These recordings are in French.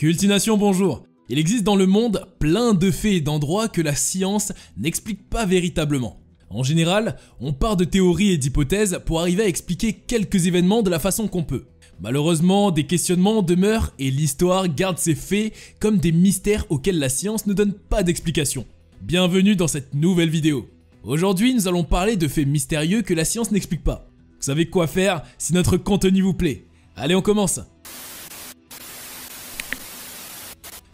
Cultination, bonjour. Il existe dans le monde plein de faits et d'endroits que la science n'explique pas véritablement. En général, on part de théories et d'hypothèses pour arriver à expliquer quelques événements de la façon qu'on peut. Malheureusement, des questionnements demeurent et l'histoire garde ces faits comme des mystères auxquels la science ne donne pas d'explication. Bienvenue dans cette nouvelle vidéo. Aujourd'hui, nous allons parler de faits mystérieux que la science n'explique pas. Vous savez quoi faire si notre contenu vous plaît. Allez, on commence.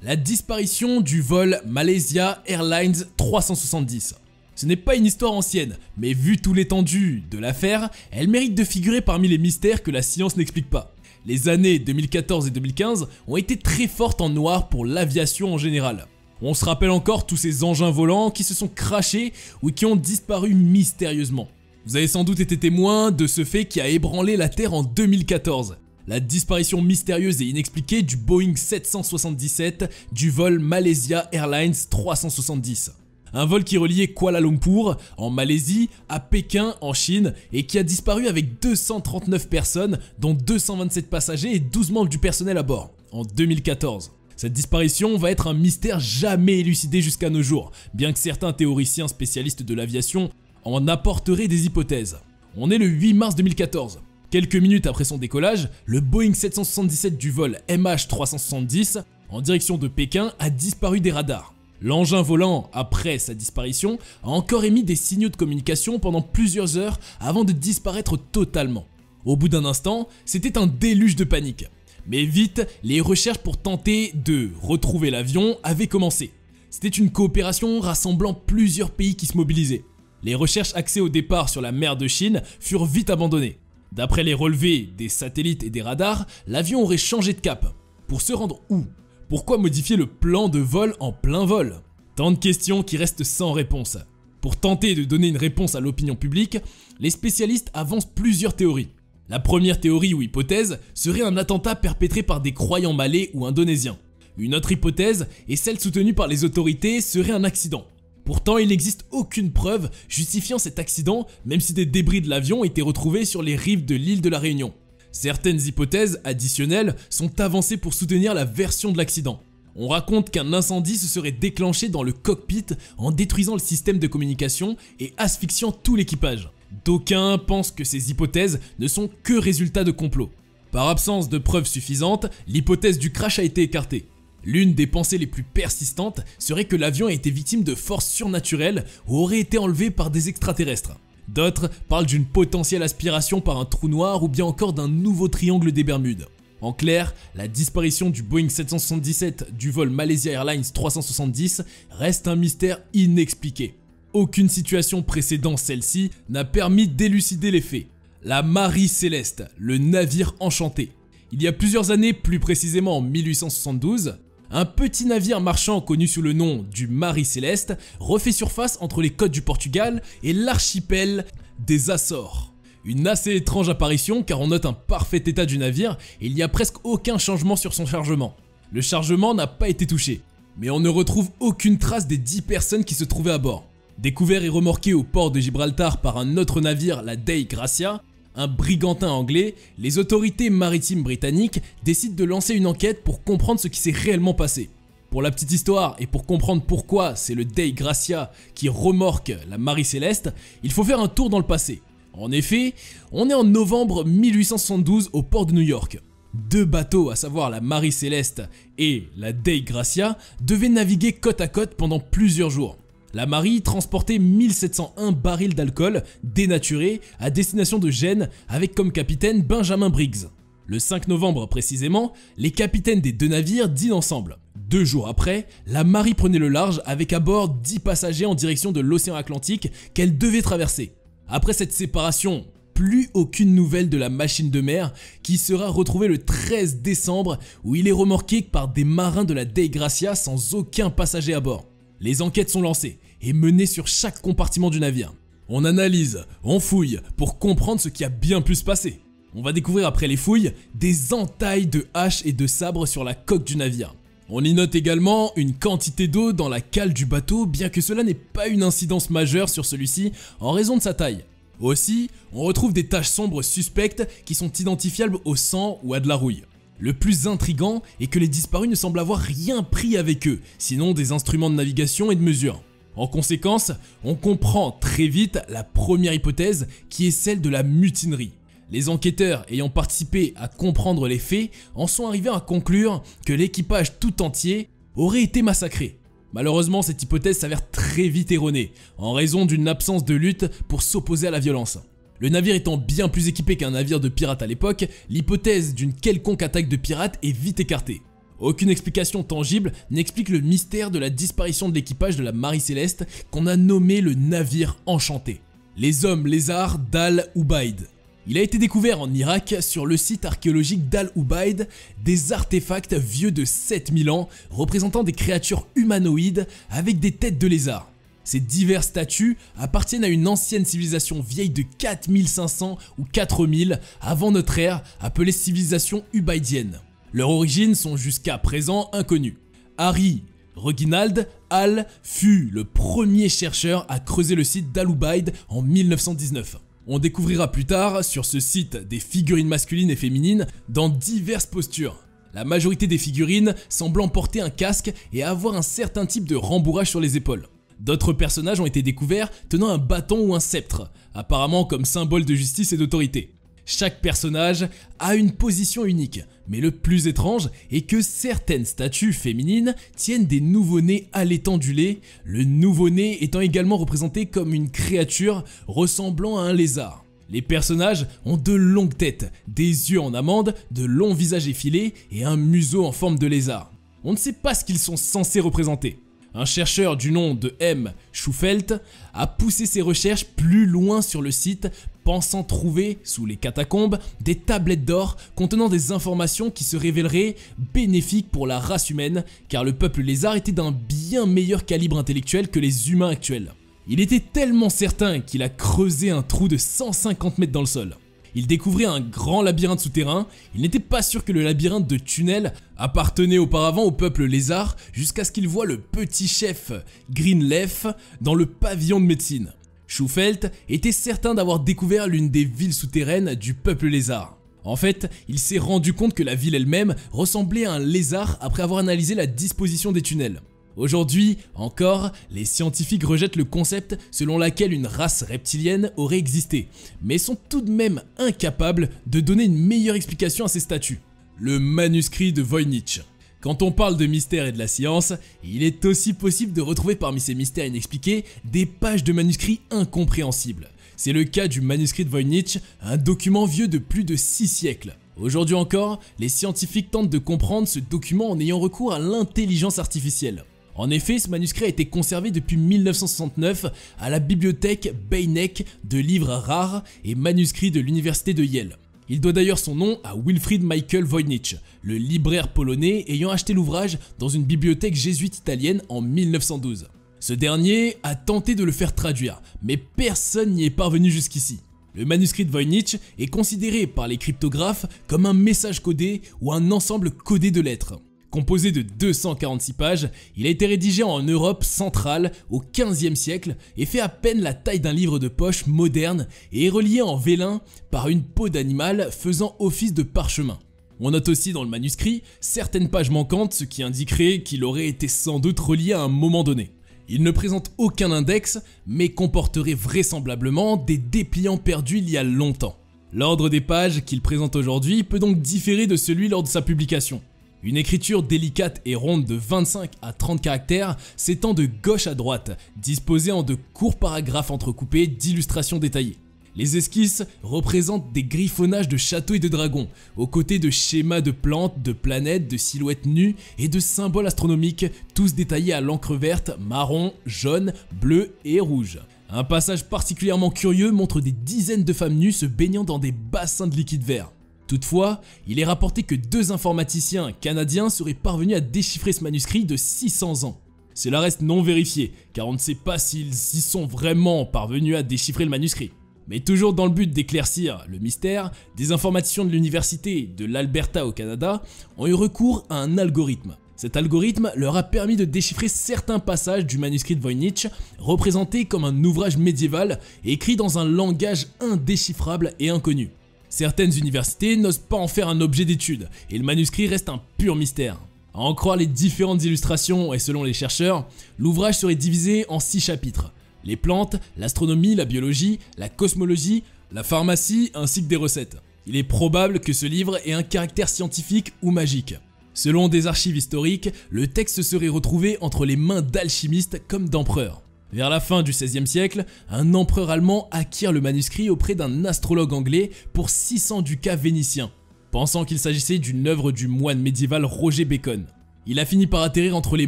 La disparition du vol Malaysia Airlines 370. Ce n'est pas une histoire ancienne, mais vu tout l'étendue de l'affaire, elle mérite de figurer parmi les mystères que la science n'explique pas. Les années 2014 et 2015 ont été très fortes en noir pour l'aviation en général. On se rappelle encore tous ces engins volants qui se sont crashés ou qui ont disparu mystérieusement. Vous avez sans doute été témoin de ce fait qui a ébranlé la Terre en 2014. La disparition mystérieuse et inexpliquée du Boeing 777 du vol Malaysia Airlines 370. Un vol qui reliait Kuala Lumpur en Malaisie à Pékin en Chine et qui a disparu avec 239 personnes dont 227 passagers et 12 membres du personnel à bord en 2014. Cette disparition va être un mystère jamais élucidé jusqu'à nos jours, bien que certains théoriciens spécialistes de l'aviation en apporteraient des hypothèses. On est le 8 mars 2014. Quelques minutes après son décollage, le Boeing 777 du vol MH370 en direction de Pékin a disparu des radars. L'engin volant, après sa disparition, a encore émis des signaux de communication pendant plusieurs heures avant de disparaître totalement. Au bout d'un instant, c'était un déluge de panique. Mais vite, les recherches pour tenter de retrouver l'avion avaient commencé. C'était une coopération rassemblant plusieurs pays qui se mobilisaient. Les recherches axées au départ sur la mer de Chine furent vite abandonnées. D'après les relevés des satellites et des radars, l'avion aurait changé de cap. Pour se rendre où? Pourquoi modifier le plan de vol en plein vol? Tant de questions qui restent sans réponse. Pour tenter de donner une réponse à l'opinion publique, les spécialistes avancent plusieurs théories. La première théorie ou hypothèse serait un attentat perpétré par des croyants malais ou indonésiens. Une autre hypothèse, et celle soutenue par les autorités, serait un accident. Pourtant, il n'existe aucune preuve justifiant cet accident, même si des débris de l'avion étaient retrouvés sur les rives de l'île de la Réunion. Certaines hypothèses additionnelles sont avancées pour soutenir la version de l'accident. On raconte qu'un incendie se serait déclenché dans le cockpit en détruisant le système de communication et asphyxiant tout l'équipage. D'aucuns pensent que ces hypothèses ne sont que résultats de complot. Par absence de preuves suffisantes, l'hypothèse du crash a été écartée. L'une des pensées les plus persistantes serait que l'avion a été victime de forces surnaturelles ou aurait été enlevé par des extraterrestres. D'autres parlent d'une potentielle aspiration par un trou noir ou bien encore d'un nouveau triangle des Bermudes. En clair, la disparition du Boeing 777 du vol Malaysia Airlines 370 reste un mystère inexpliqué. Aucune situation précédant celle-ci n'a permis d'élucider les faits. La Marie Céleste, le navire enchanté. Il y a plusieurs années, plus précisément en 1872, un petit navire marchand connu sous le nom du Marie Céleste refait surface entre les côtes du Portugal et l'archipel des Açores. Une assez étrange apparition car on note un parfait état du navire et il n'y a presque aucun changement sur son chargement. Le chargement n'a pas été touché, mais on ne retrouve aucune trace des 10 personnes qui se trouvaient à bord. Découvert et remorqué au port de Gibraltar par un autre navire, la Dei Gracia, un brigantin anglais, les autorités maritimes britanniques décident de lancer une enquête pour comprendre ce qui s'est réellement passé. Pour la petite histoire et pour comprendre pourquoi c'est le Dei Gracia qui remorque la Marie Céleste, il faut faire un tour dans le passé. En effet, on est en novembre 1872 au port de New York. Deux bateaux, à savoir la Marie Céleste et la Dei Gracia, devaient naviguer côte à côte pendant plusieurs jours. La Marie transportait 1701 barils d'alcool dénaturés à destination de Gênes avec comme capitaine Benjamin Briggs. Le 5 novembre précisément, les capitaines des deux navires dînent ensemble. 2 jours après, la Marie prenait le large avec à bord 10 passagers en direction de l'océan Atlantique qu'elle devait traverser. Après cette séparation, plus aucune nouvelle de la machine de mer qui sera retrouvée le 13 décembre où il est remorqué par des marins de la Dei Gracia sans aucun passager à bord. Les enquêtes sont lancées et menées sur chaque compartiment du navire. On analyse, on fouille pour comprendre ce qui a bien pu se passer. On va découvrir après les fouilles des entailles de haches et de sabres sur la coque du navire. On y note également une quantité d'eau dans la cale du bateau, bien que cela n'ait pas une incidence majeure sur celui-ci en raison de sa taille. Aussi, on retrouve des taches sombres suspectes qui sont identifiables au sang ou à de la rouille. Le plus intriguant est que les disparus ne semblent avoir rien pris avec eux, sinon des instruments de navigation et de mesure. En conséquence, on comprend très vite la première hypothèse qui est celle de la mutinerie. Les enquêteurs ayant participé à comprendre les faits en sont arrivés à conclure que l'équipage tout entier aurait été massacré. Malheureusement, cette hypothèse s'avère très vite erronée, en raison d'une absence de lutte pour s'opposer à la violence. Le navire étant bien plus équipé qu'un navire de pirates à l'époque, l'hypothèse d'une quelconque attaque de pirates est vite écartée. Aucune explication tangible n'explique le mystère de la disparition de l'équipage de la Marie Céleste qu'on a nommé le navire enchanté. Les hommes lézards d'Al-Ubaid. Il a été découvert en Irak, sur le site archéologique d'Al-Ubaid, des artefacts vieux de 7000 ans représentant des créatures humanoïdes avec des têtes de lézards. Ces diverses statues appartiennent à une ancienne civilisation vieille de 4500 ou 4000 avant notre ère, appelée civilisation ubaidienne. Leurs origines sont jusqu'à présent inconnues. Harry Reginald Hall fut le premier chercheur à creuser le site d'Al-Ubaid en 1919. On découvrira plus tard sur ce site des figurines masculines et féminines dans diverses postures. La majorité des figurines semblant porter un casque et avoir un certain type de rembourrage sur les épaules. D'autres personnages ont été découverts tenant un bâton ou un sceptre, apparemment comme symbole de justice et d'autorité. Chaque personnage a une position unique, mais le plus étrange est que certaines statues féminines tiennent des nouveau-nés allaitant du lait, le nouveau-né étant également représenté comme une créature ressemblant à un lézard. Les personnages ont de longues têtes, des yeux en amande, de longs visages effilés et un museau en forme de lézard. On ne sait pas ce qu'ils sont censés représenter. Un chercheur du nom de M. Schufelt a poussé ses recherches plus loin sur le site, pensant trouver, sous les catacombes, des tablettes d'or contenant des informations qui se révéleraient bénéfiques pour la race humaine, car le peuple lézard était d'un bien meilleur calibre intellectuel que les humains actuels. Il était tellement certain qu'il a creusé un trou de 150 mètres dans le sol. Il découvrait un grand labyrinthe souterrain, il n'était pas sûr que le labyrinthe de tunnels appartenait auparavant au peuple lézard jusqu'à ce qu'il voit le petit chef Greenleaf dans le pavillon de médecine. Schufelt était certain d'avoir découvert l'une des villes souterraines du peuple lézard. En fait, il s'est rendu compte que la ville elle-même ressemblait à un lézard après avoir analysé la disposition des tunnels. Aujourd'hui encore, les scientifiques rejettent le concept selon lequel une race reptilienne aurait existé, mais sont tout de même incapables de donner une meilleure explication à ces statues. Le manuscrit de Voynich. Quand on parle de mystère et de la science, il est aussi possible de retrouver parmi ces mystères inexpliqués des pages de manuscrits incompréhensibles. C'est le cas du manuscrit de Voynich, un document vieux de plus de 6 siècles. Aujourd'hui encore, les scientifiques tentent de comprendre ce document en ayant recours à l'intelligence artificielle. En effet, ce manuscrit a été conservé depuis 1969 à la bibliothèque Beinecke de livres rares et manuscrits de l'université de Yale. Il doit d'ailleurs son nom à Wilfried Michael Voynich, le libraire polonais ayant acheté l'ouvrage dans une bibliothèque jésuite italienne en 1912. Ce dernier a tenté de le faire traduire, mais personne n'y est parvenu jusqu'ici. Le manuscrit de Voynich est considéré par les cryptographes comme un message codé ou un ensemble codé de lettres. Composé de 246 pages, il a été rédigé en Europe centrale au XVe siècle et fait à peine la taille d'un livre de poche moderne et est relié en vélin par une peau d'animal faisant office de parchemin. On note aussi dans le manuscrit certaines pages manquantes, ce qui indiquerait qu'il aurait été sans doute relié à un moment donné. Il ne présente aucun index, mais comporterait vraisemblablement des dépliants perdus il y a longtemps. L'ordre des pages qu'il présente aujourd'hui peut donc différer de celui lors de sa publication. Une écriture délicate et ronde de 25 à 30 caractères s'étend de gauche à droite, disposée en de courts paragraphes entrecoupés d'illustrations détaillées. Les esquisses représentent des griffonnages de châteaux et de dragons, aux côtés de schémas de plantes, de planètes, de silhouettes nues et de symboles astronomiques, tous détaillés à l'encre verte, marron, jaune, bleu et rouge. Un passage particulièrement curieux montre des dizaines de femmes nues se baignant dans des bassins de liquide vert. Toutefois, il est rapporté que 2 informaticiens canadiens seraient parvenus à déchiffrer ce manuscrit de 600 ans. Cela reste non vérifié, car on ne sait pas s'ils y sont vraiment parvenus à déchiffrer le manuscrit. Mais toujours dans le but d'éclaircir le mystère, des informaticiens de l'université de l'Alberta au Canada ont eu recours à un algorithme. Cet algorithme leur a permis de déchiffrer certains passages du manuscrit de Voynich, représenté comme un ouvrage médiéval écrit dans un langage indéchiffrable et inconnu. Certaines universités n'osent pas en faire un objet d'étude, et le manuscrit reste un pur mystère. À en croire les différentes illustrations et selon les chercheurs, l'ouvrage serait divisé en 6 chapitres. Les plantes, l'astronomie, la biologie, la cosmologie, la pharmacie ainsi que des recettes. Il est probable que ce livre ait un caractère scientifique ou magique. Selon des archives historiques, le texte serait retrouvé entre les mains d'alchimistes comme d'empereurs. Vers la fin du XVIe siècle, un empereur allemand acquiert le manuscrit auprès d'un astrologue anglais pour 600 ducats vénitiens, pensant qu'il s'agissait d'une œuvre du moine médiéval Roger Bacon. Il a fini par atterrir entre les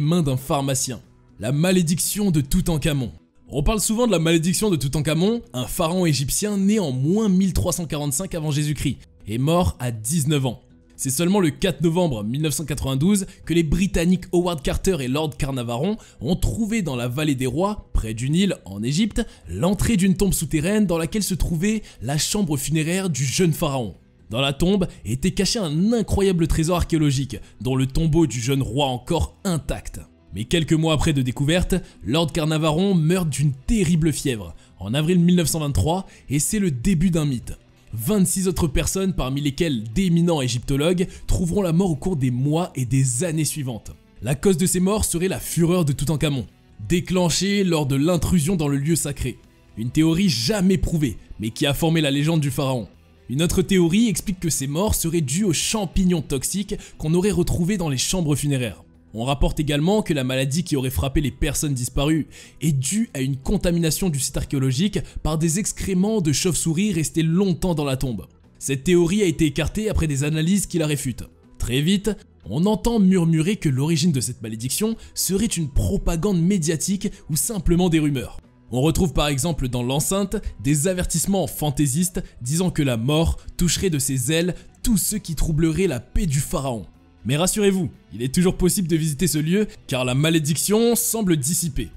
mains d'un pharmacien. La malédiction de Toutankhamon. On parle souvent de la malédiction de Toutankhamon, un pharaon égyptien né en moins 1345 avant Jésus-Christ et mort à 19 ans. C'est seulement le 4 novembre 1992 que les Britanniques Howard Carter et Lord Carnarvon ont trouvé dans la vallée des rois, près du Nil, en Égypte, l'entrée d'une tombe souterraine dans laquelle se trouvait la chambre funéraire du jeune pharaon. Dans la tombe était caché un incroyable trésor archéologique, dont le tombeau du jeune roi encore intact. Mais quelques mois après de découverte, Lord Carnarvon meurt d'une terrible fièvre, en avril 1923, et c'est le début d'un mythe. 26 autres personnes, parmi lesquelles d'éminents égyptologues, trouveront la mort au cours des mois et des années suivantes. La cause de ces morts serait la fureur de Toutankhamon, déclenchée lors de l'intrusion dans le lieu sacré. Une théorie jamais prouvée, mais qui a formé la légende du pharaon. Une autre théorie explique que ces morts seraient dues aux champignons toxiques qu'on aurait retrouvés dans les chambres funéraires. On rapporte également que la maladie qui aurait frappé les personnes disparues est due à une contamination du site archéologique par des excréments de chauves-souris restés longtemps dans la tombe. Cette théorie a été écartée après des analyses qui la réfutent. Très vite, on entend murmurer que l'origine de cette malédiction serait une propagande médiatique ou simplement des rumeurs. On retrouve par exemple dans l'enceinte des avertissements fantaisistes disant que la mort toucherait de ses ailes tous ceux qui troubleraient la paix du pharaon. Mais rassurez-vous, il est toujours possible de visiter ce lieu car la malédiction semble dissipée.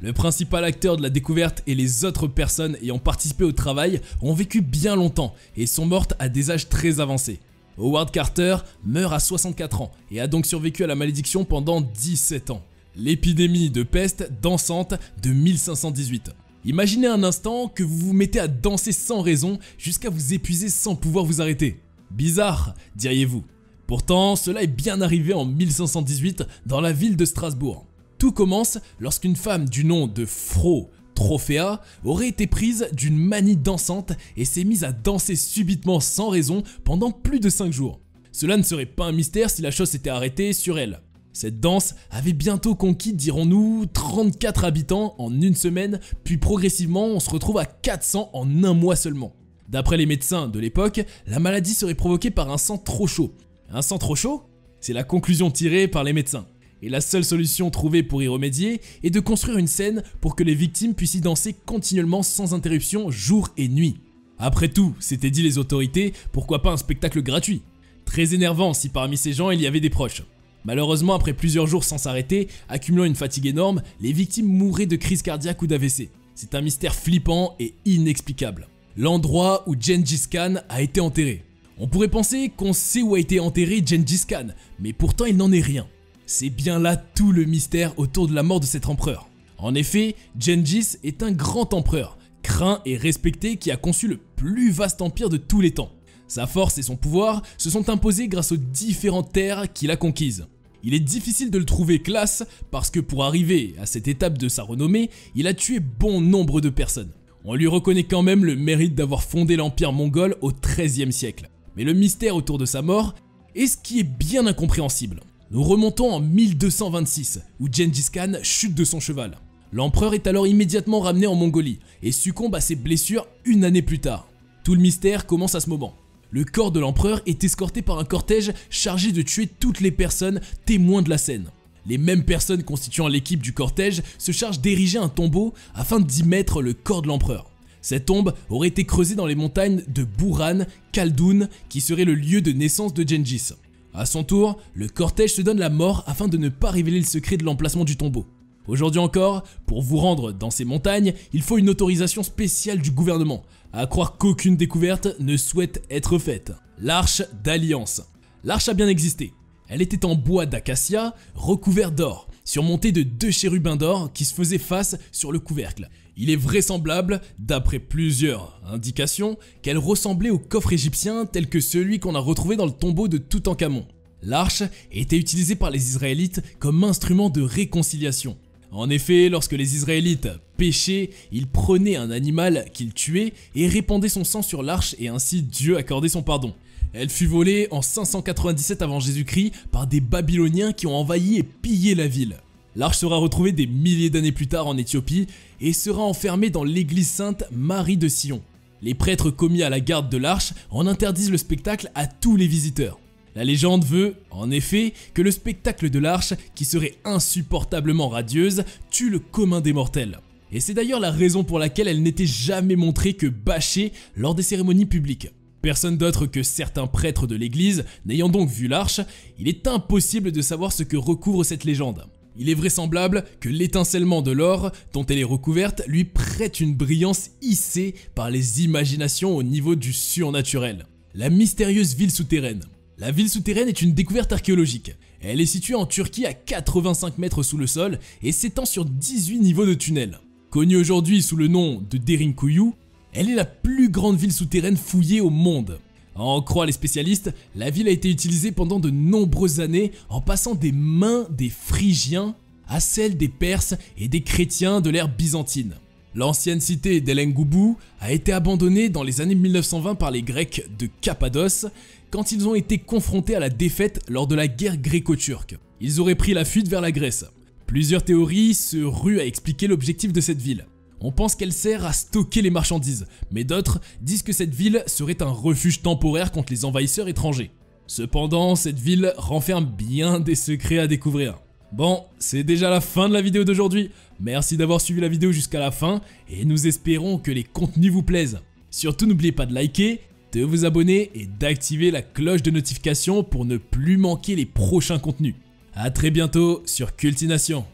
Le principal acteur de la découverte et les autres personnes ayant participé au travail ont vécu bien longtemps et sont mortes à des âges très avancés. Howard Carter meurt à 64 ans et a donc survécu à la malédiction pendant 17 ans. L'épidémie de peste dansante de 1518. Imaginez un instant que vous vous mettez à danser sans raison jusqu'à vous épuiser sans pouvoir vous arrêter. Bizarre, diriez-vous. Pourtant, cela est bien arrivé en 1518 dans la ville de Strasbourg. Tout commence lorsqu'une femme du nom de Frau Trophéa aurait été prise d'une manie dansante et s'est mise à danser subitement sans raison pendant plus de 5 jours. Cela ne serait pas un mystère si la chose s'était arrêtée sur elle. Cette danse avait bientôt conquis, dirons-nous, 34 habitants en une semaine, puis progressivement on se retrouve à 400 en un mois seulement. D'après les médecins de l'époque, la maladie serait provoquée par un sang trop chaud. Un sang trop chaud? C'est la conclusion tirée par les médecins. Et la seule solution trouvée pour y remédier est de construire une scène pour que les victimes puissent y danser continuellement sans interruption jour et nuit. Après tout, s'étaient dit les autorités, pourquoi pas un spectacle gratuit? Très énervant si parmi ces gens il y avait des proches. Malheureusement, après plusieurs jours sans s'arrêter, accumulant une fatigue énorme, les victimes mouraient de crise cardiaque ou d'AVC. C'est un mystère flippant et inexplicable. L'endroit où Gengis Khan a été enterré. On pourrait penser qu'on sait où a été enterré Gengis Khan, mais pourtant il n'en est rien. C'est bien là tout le mystère autour de la mort de cet empereur. En effet, Gengis est un grand empereur, craint et respecté qui a conçu le plus vaste empire de tous les temps. Sa force et son pouvoir se sont imposés grâce aux différentes terres qu'il a conquises. Il est difficile de le trouver classe parce que pour arriver à cette étape de sa renommée, il a tué bon nombre de personnes. On lui reconnaît quand même le mérite d'avoir fondé l'empire mongol au XIIIe siècle. Mais le mystère autour de sa mort est ce qui est bien incompréhensible. Nous remontons en 1226 où Gengis Khan chute de son cheval. L'empereur est alors immédiatement ramené en Mongolie et succombe à ses blessures une année plus tard. Tout le mystère commence à ce moment. Le corps de l'empereur est escorté par un cortège chargé de tuer toutes les personnes témoins de la scène. Les mêmes personnes constituant l'équipe du cortège se chargent d'ériger un tombeau afin d'y mettre le corps de l'empereur. Cette tombe aurait été creusée dans les montagnes de Buran, Khaldoun, qui serait le lieu de naissance de Gengis. A son tour, le cortège se donne la mort afin de ne pas révéler le secret de l'emplacement du tombeau. Aujourd'hui encore, pour vous rendre dans ces montagnes, il faut une autorisation spéciale du gouvernement, à croire qu'aucune découverte ne souhaite être faite. L'Arche d'Alliance. L'arche a bien existé. Elle était en bois d'acacia, recouvert d'or. surmontée de 2 chérubins d'or qui se faisaient face sur le couvercle. Il est vraisemblable, d'après plusieurs indications, qu'elle ressemblait au coffre égyptien tel que celui qu'on a retrouvé dans le tombeau de Toutankhamon. L'arche était utilisée par les Israélites comme instrument de réconciliation. En effet, lorsque les Israélites péchaient, ils prenaient un animal qu'ils tuaient et répandaient son sang sur l'arche et ainsi Dieu accordait son pardon. Elle fut volée en 597 avant Jésus-Christ par des Babyloniens qui ont envahi et pillé la ville. L'arche sera retrouvée des milliers d'années plus tard en Éthiopie et sera enfermée dans l'église sainte Marie de Sion. Les prêtres commis à la garde de l'arche en interdisent le spectacle à tous les visiteurs. La légende veut, en effet, que le spectacle de l'arche, qui serait insupportablement radieuse, tue le commun des mortels. Et c'est d'ailleurs la raison pour laquelle elle n'était jamais montrée que bâchée lors des cérémonies publiques. Personne d'autre que certains prêtres de l'église n'ayant donc vu l'arche, il est impossible de savoir ce que recouvre cette légende. Il est vraisemblable que l'étincellement de l'or dont elle est recouverte lui prête une brillance hissée par les imaginations au niveau du surnaturel. La mystérieuse ville souterraine. La ville souterraine est une découverte archéologique. Elle est située en Turquie à 85 mètres sous le sol et s'étend sur 18 niveaux de tunnels. Connue aujourd'hui sous le nom de Derinkuyu, elle est la plus grande ville souterraine fouillée au monde. À en croire les spécialistes, la ville a été utilisée pendant de nombreuses années en passant des mains des Phrygiens à celles des Perses et des chrétiens de l'ère byzantine. L'ancienne cité d'Elengoubou a été abandonnée dans les années 1920 par les Grecs de Cappadoce quand ils ont été confrontés à la défaite lors de la guerre gréco-turque. Ils auraient pris la fuite vers la Grèce. Plusieurs théories se ruent à expliquer l'objectif de cette ville. On pense qu'elle sert à stocker les marchandises, mais d'autres disent que cette ville serait un refuge temporaire contre les envahisseurs étrangers. Cependant, cette ville renferme bien des secrets à découvrir. Bon, c'est déjà la fin de la vidéo d'aujourd'hui. Merci d'avoir suivi la vidéo jusqu'à la fin et nous espérons que les contenus vous plaisent. Surtout n'oubliez pas de liker, de vous abonner et d'activer la cloche de notification pour ne plus manquer les prochains contenus. A très bientôt sur Cultination.